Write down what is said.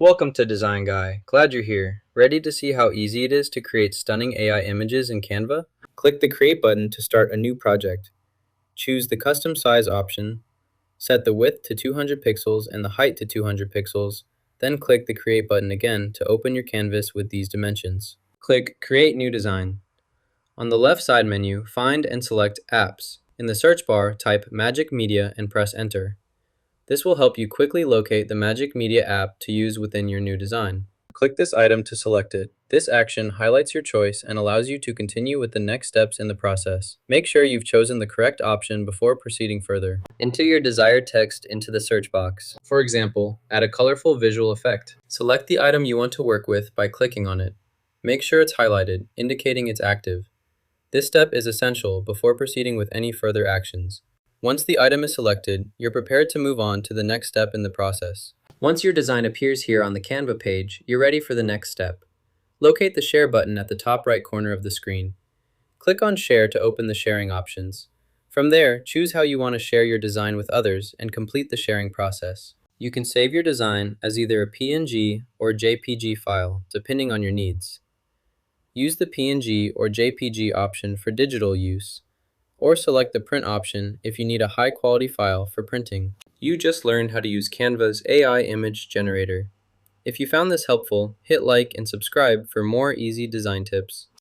Welcome to Design Guy. Glad you're here. Ready to see how easy it is to create stunning AI images in Canva? Click the Create button to start a new project. Choose the Custom Size option. Set the width to 200 pixels and the height to 200 pixels. Then click the Create button again to open your canvas with these dimensions. Click Create New Design. On the left side menu, find and select Apps. In the search bar, type Magic Media and press Enter. This will help you quickly locate the Magic Media app to use within your new design. Click this item to select it. This action highlights your choice and allows you to continue with the next steps in the process. Make sure you've chosen the correct option before proceeding further. Enter your desired text into the search box. For example, add a colorful visual effect. Select the item you want to work with by clicking on it. Make sure it's highlighted, indicating it's active. This step is essential before proceeding with any further actions. Once the item is selected, you're prepared to move on to the next step in the process. Once your design appears here on the Canva page, you're ready for the next step. Locate the Share button at the top right corner of the screen. Click on Share to open the sharing options. From there, choose how you want to share your design with others and complete the sharing process. You can save your design as either a PNG or JPG file, depending on your needs. Use the PNG or JPG option for digital use, or select the print option if you need a high-quality file for printing. You just learned how to use Canva's AI image generator. If you found this helpful, hit like and subscribe for more easy design tips.